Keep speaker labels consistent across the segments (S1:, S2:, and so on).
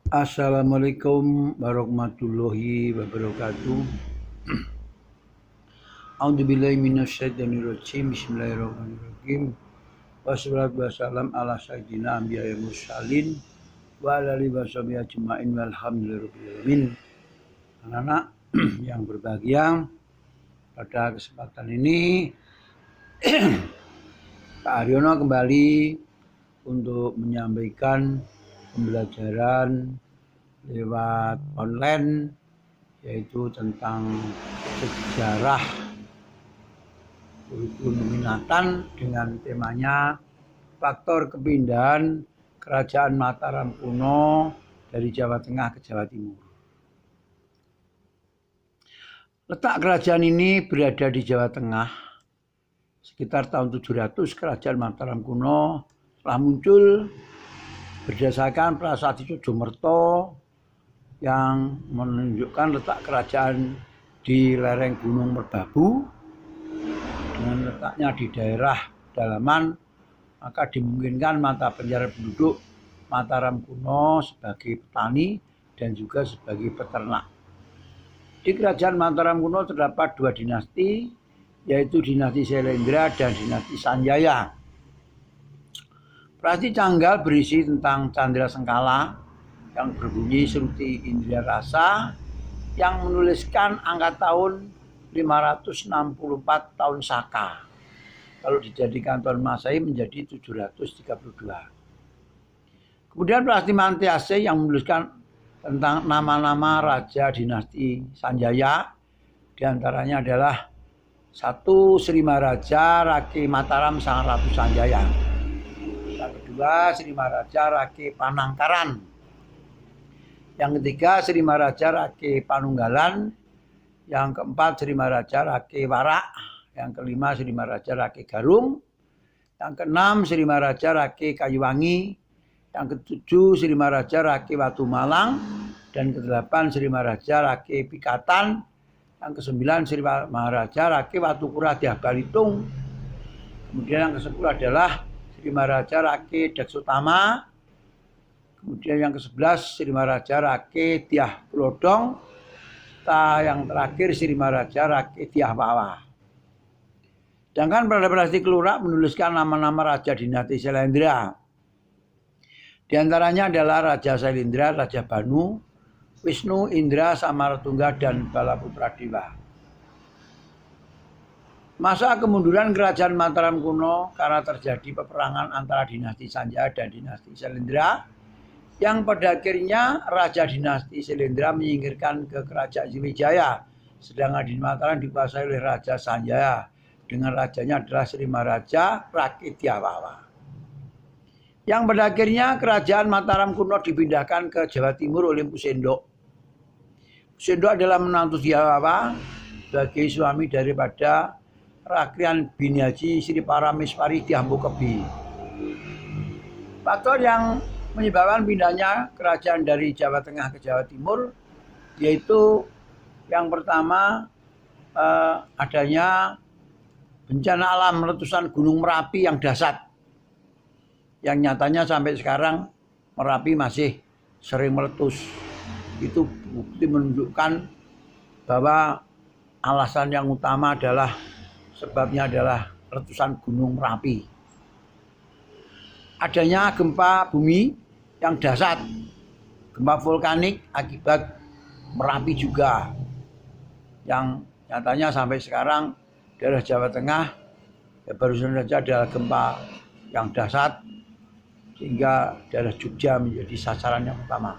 S1: Assalamualaikum warahmatullahi wabarakatuh. A'udzubillahi minasyaitonirrajim. Bismillahirrahmanirrahim. Wassalatu wassalam ala sayyidina anbiya'i mursalin wa ala alihi washabihi ajmain walhamdulillahirabbil alamin. Anak-anak yang berbahagia, pada kesempatan ini Pak Haryono kembali untuk menyampaikan pembelajaran lewat online, yaitu tentang sejarah kurikulum minatan dengan temanya faktor kepindahan Kerajaan Mataram kuno dari Jawa Tengah ke Jawa Timur. Letak kerajaan ini berada di Jawa Tengah. Sekitar tahun 700 Kerajaan Mataram kuno telah muncul berdasarkan Prasasti Jojomerto yang menunjukkan letak kerajaan di lereng Gunung Merbabu dengan letaknya di daerah pedalaman, maka dimungkinkan mata pencarian penduduk Mataram kuno sebagai petani dan juga sebagai peternak. Di Kerajaan Mataram kuno terdapat dua dinasti, yaitu dinasti Syailendra dan dinasti Sanjaya. Prasasti Canggal berisi tentang Candra Sengkala yang berbunyi Sruti Indra Rasa yang menuliskan angka tahun 564 tahun Saka. Kalau dijadikan tahun Masehi menjadi 732. Kemudian Prasasti Mantyase yang menuliskan tentang nama-nama raja dinasti Sanjaya, diantaranya adalah 1. Sri Maharaja Rake Mataram Sang Ratu Sanjaya. Yang kedua, Sri Maharaja Rake Panangkaran. Yang ketiga, Sri Maharaja Rake Panunggalan. Yang keempat, Sri Maharaja Rake Warak. Yang kelima, Sri Maharaja Rake Garung. Yang keenam, Sri Maharaja Rake Kayuwangi. Yang ketujuh, Sri Maharaja Rake Watu Malang. Dan kedelapan, Sri Maharaja Rake Pikatan. Yang kesembilan, Sri Maharaja Rake Watu Kura Diah Balitung. Kemudian yang kesepuluh adalah Sri Maharaja Rake Daksutama. Kemudian yang ke-11 Sri Maharaja Rake Diah Plodong. Yang terakhir Sri Maharaja Rake Diah Wawa. Sedangkan pada Prasasti Kelurak menuliskan nama-nama raja dinasti Syailendra. Di antaranya adalah Raja Syailendra, Raja Banu, Wisnu, Indra, Samaratungga, dan Balaputra Dewa. Masa kemunduran Kerajaan Mataram kuno karena terjadi peperangan antara dinasti Sanjaya dan dinasti Syailendra, yang pada akhirnya Raja dinasti Syailendra menyingkirkan ke Kerajaan Sriwijaya, sedangkan di Mataram dikuasai oleh Raja Sanjaya dengan rajanya adalah Sri Maharaja Rake Diah Wawa. Yang pada akhirnya Kerajaan Mataram kuno dipindahkan ke Jawa Timur oleh Mpu Sendok. Mpu Sendok adalah menantu Diah Wawa sebagai suami daripada Rakrian bin Haji Sri Parameswari Diah Mukebi. Faktor yang menyebabkan pindahnya kerajaan dari Jawa Tengah ke Jawa Timur yaitu yang pertama adanya bencana alam letusan Gunung Merapi yang dahsyat, yang nyatanya sampai sekarang Merapi masih sering meletus. Itu bukti menunjukkan bahwa alasan yang utama adalah sebabnya adalah letusan Gunung Merapi. Adanya gempa bumi yang dahsyat, gempa vulkanik akibat Merapi juga, yang nyatanya sampai sekarang daerah Jawa Tengah barusan saja adalah gempa yang dahsyat sehingga daerah Jogja menjadi sasaran yang utama.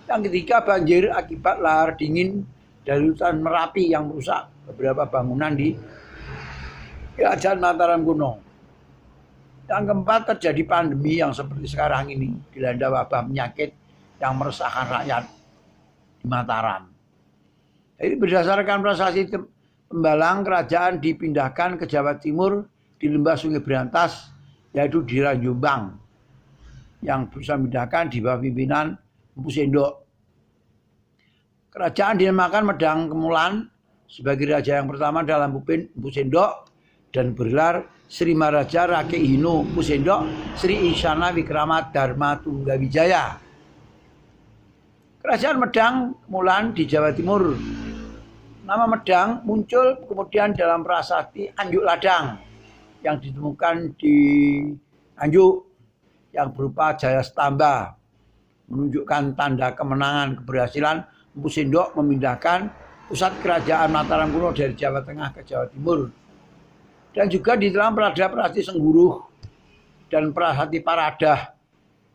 S1: Yang ketiga, banjir akibat lahar dingin dari letusan Merapi yang merusak beberapa bangunan di Kerajaan Mataram kuno. Yang keempat, terjadi pandemi yang seperti sekarang ini, dilanda wabah penyakit yang meresahkan rakyat di Mataram. Jadi berdasarkan prasasti Tembalang, kerajaan dipindahkan ke Jawa Timur di lembah Sungai Berantas, yaitu di Ranjombang, yang berusaha memindahkan di bawah pimpinan Mpu Sendok. Kerajaan dinamakan Medang Kemulan sebagai raja yang pertama dalam Mpu Sendok dan bergelar Sri Maharaja Rake Hino Mpu Sendok Sri Isyana Wikrama Dharma Tunggawijaya. Kerajaan Medang Mulan di Jawa Timur. Nama Medang muncul kemudian dalam prasasti Anjuk Ladang yang ditemukan di Anjuk yang berupa Jaya Stamba, menunjukkan tanda kemenangan keberhasilan Mpu Sindok memindahkan pusat kerajaan Mataram kuno dari Jawa Tengah ke Jawa Timur. Dan juga di dalam prasasti Sengguruh dan prasasti Paradah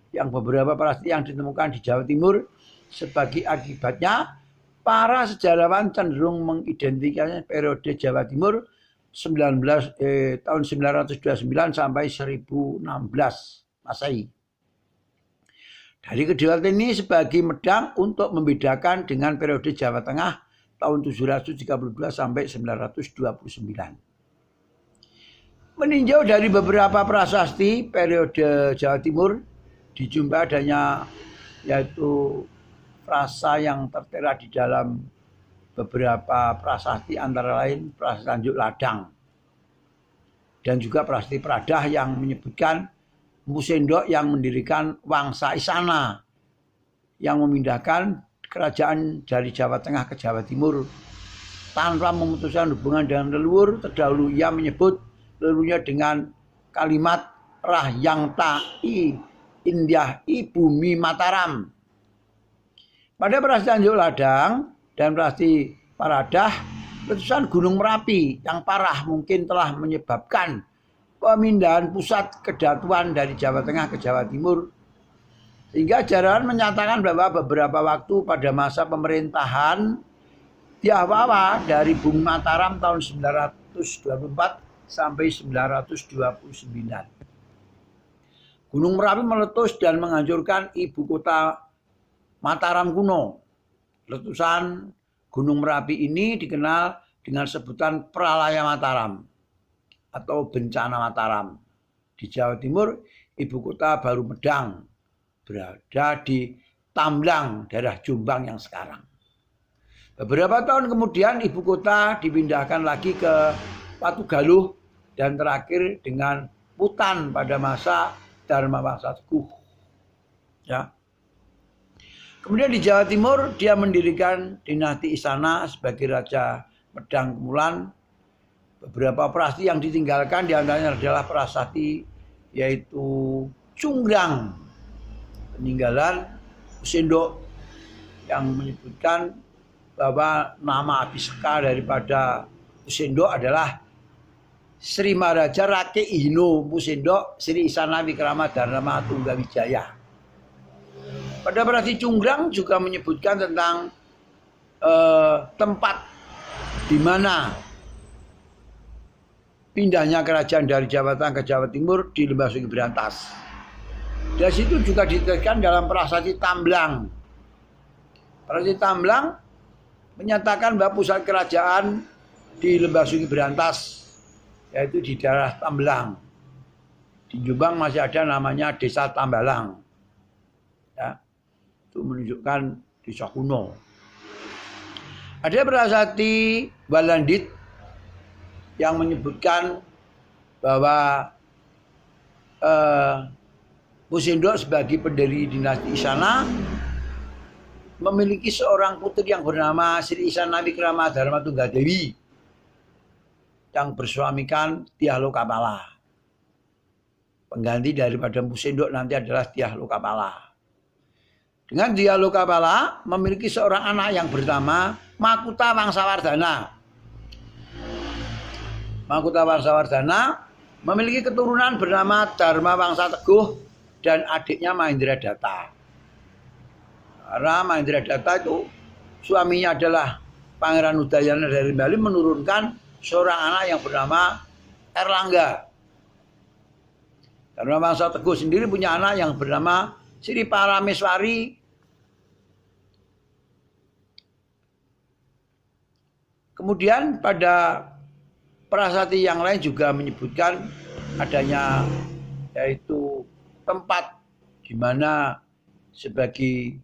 S1: yang beberapa prasasti yang ditemukan di Jawa Timur. Sebagai akibatnya, para sejarawan cenderung mengidentifikasi periode Jawa Timur tahun 929 sampai 1016 Masehi. Dari kedua ini sebagai Medang untuk membedakan dengan periode Jawa Tengah tahun 732 sampai 929. Meninjau dari beberapa prasasti periode Jawa Timur, dijumpai adanya yaitu frasa yang tertera di dalam beberapa prasasti antara lain prasasti Anjuk Ladang dan juga prasasti Paradah yang menyebutkan Mpu Sindok yang mendirikan Wangsa Isana yang memindahkan kerajaan dari Jawa Tengah ke Jawa Timur tanpa memutuskan hubungan dengan leluhur. Terdahulu ia menyebut leluhurnya dengan kalimat Rahyang Tai Indah I Bumi Mataram. Pada prasasti Anjuk Ladang dan prasasti Paradah, letusan Gunung Merapi yang parah mungkin telah menyebabkan pemindahan pusat kedatuan dari Jawa Tengah ke Jawa Timur. Sehingga sejarawan menyatakan bahwa beberapa waktu pada masa pemerintahan Dyah Wawa dari Bumi Mataram tahun 924 sampai 929. Gunung Merapi meletus dan menghancurkan ibu kota Mataram kuno. Letusan Gunung Merapi ini dikenal dengan sebutan Pralaya Mataram atau bencana Mataram. Di Jawa Timur, ibu kota baru Medang berada di Tamblang, daerah Jombang yang sekarang. Beberapa tahun kemudian ibu kota dipindahkan lagi ke Patugaluh dan terakhir dengan Putan pada masa Dharma Wangsa Teguh. Ya. Kemudian di Jawa Timur dia mendirikan dinasti Isana sebagai Raja Medang Mulan. Beberapa prasasti yang ditinggalkan diantaranya adalah prasasti yaitu Cunggrang, peninggalan Sindok yang menyebutkan bahwa nama Abhiseka daripada Sindok adalah Sri Maharaja Rake Ihino Mpu Sindok Sri Isana Wikrama Dharma Tunggawijaya. Pada prasasti Cunggrang juga menyebutkan tentang tempat di mana pindahnya kerajaan dari Jawa Tengah ke Jawa Timur di Lembah Sungai Berantas. Dari situ juga ditegaskan dalam prasasti Tamblang. Prasasti Tamblang menyatakan bahwa pusat kerajaan di Lembah Sungai Berantas, yaitu di daerah Tamblang. Di Jombang masih ada namanya Desa Tambalang. Ya, itu menunjukkan desa kuno. Ada prasasti Walandit yang menyebutkan bahwa Mpu Sindok sebagai pendiri dinasti Isana memiliki seorang putri yang bernama Sri Isana Wikrama Dharma Tunggadewi yang bersuamikan Dyah Lokapala. Pengganti daripada Mpu Sindok nanti adalah Dyah Lokapala. Dengan Dyah Lokapala memiliki seorang anak yang bernama Makuta Wangsawardhana. Makuta Wangsawardhana memiliki keturunan bernama Dharma Wangsa Teguh dan adiknya Mahendra Datta. Karena Mahendra Datta itu suaminya adalah Pangeran Udayana dari Bali, menurunkan seorang anak yang bernama Erlangga. Dharma Wangsa Teguh sendiri punya anak yang bernama Sri Parameswari. Kemudian pada prasasti yang lain juga menyebutkan adanya yaitu tempat di mana sebagai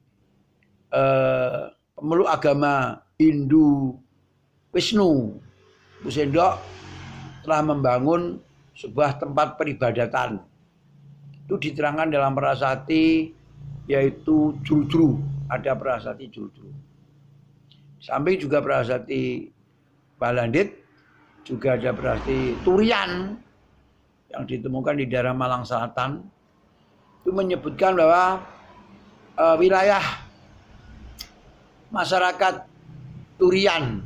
S1: pemeluk agama Hindu Wisnu, Mpu Sindok telah membangun sebuah tempat peribadatan. Itu diterangkan dalam prasasti yaitu Jrudru ada prasasti Jodo. Samping juga prasasti Balandit, juga ada prasasti Turian yang ditemukan di daerah Malang Selatan. Itu menyebutkan bahwa wilayah masyarakat Turian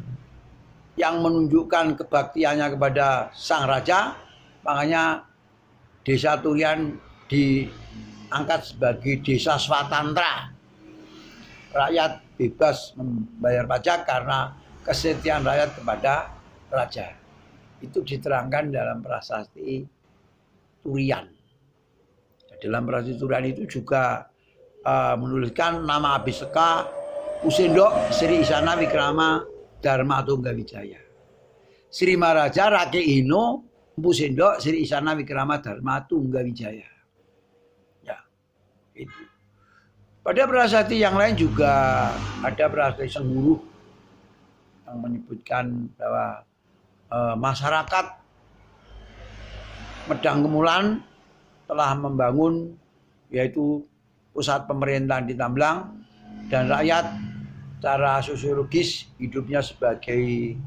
S1: yang menunjukkan kebaktiannya kepada sang raja, makanya desa Turian diangkat sebagai desa swatantra. Rakyat bebas membayar pajak karena kesetiaan rakyat kepada raja. Itu diterangkan dalam prasasti Turian. Dalam prasasti Turian itu juga menuliskan nama Abhiseka Pusendok Sri Isana Wikrama Dharma Tunggawijaya. Sri Maharaja Rake Ino Pusendok Sri Isana Wikrama Dharma Tunggawijaya. Ya, itu. Pada prasasti yang lain juga ada prasasti Sengguruh yang menyebutkan bahwa masyarakat Medang Kemulan telah membangun yaitu pusat pemerintahan di Tamblang, dan rakyat secara sosiologis hidupnya sebagai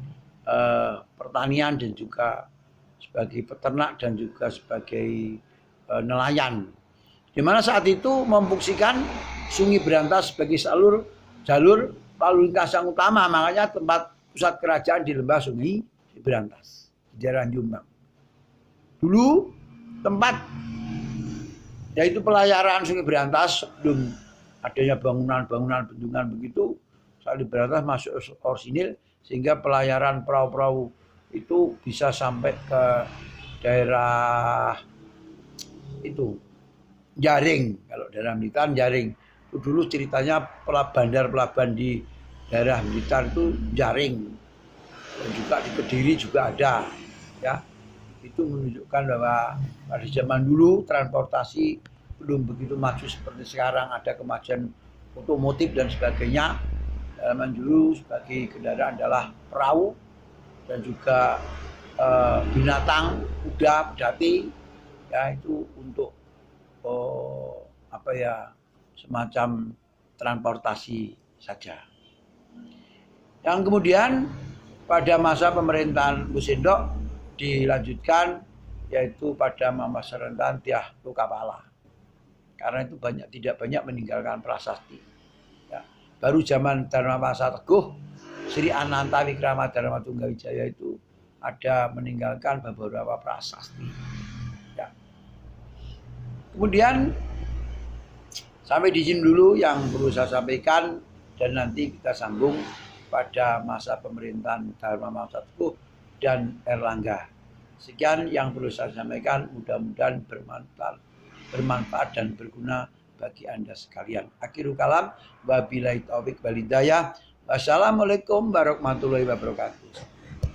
S1: pertanian dan juga sebagai peternak dan juga sebagai nelayan. Di mana saat itu memfungsikan Sungai Berantas sebagai jalur lalu lintas yang utama, makanya tempat pusat kerajaan di lembah Sungai Berantas di daerah Jombang. Dulu tempat yaitu pelayaran Sungai Berantas sebelum adanya bangunan-bangunan bendungan begitu, Sungai Berantas masuk orisinil sehingga pelayaran perahu-perahu itu bisa sampai ke daerah itu Jaring. Kalau daerah Blitar Jaring. Itu dulu ceritanya pelabuhan di daerah Blitar itu Jaring. Dan juga di Kediri juga ada, ya. Itu menunjukkan bahwa pada zaman dulu transportasi belum begitu maju seperti sekarang, ada kemajuan otomotif dan sebagainya. Zaman dulu sebagai kendaraan adalah perahu dan juga binatang, kuda, pedati, ya itu untuk semacam transportasi saja. Yang kemudian pada masa pemerintahan Pusendok dilanjutkan yaitu pada masa pemerintahan Dyah Lokapala. Karena itu tidak banyak meninggalkan prasasti. Ya. Baru zaman Dharmawangsa Teguh, Sri Ananta Wikrama Dharma Tunggawijaya itu ada meninggalkan beberapa prasasti. Ya. Kemudian sampai di sini dulu yang perlu saya sampaikan, dan nanti kita sambung pada masa pemerintahan Dharmawangsa Teguh dan Erlangga. Sekian yang perlu saya sampaikan, mudah-mudahan bermanfaat dan berguna bagi Anda sekalian. Akhirul kalam, wabillahi taufik wal hidayah. Wassalamualaikum warahmatullahi wabarakatuh.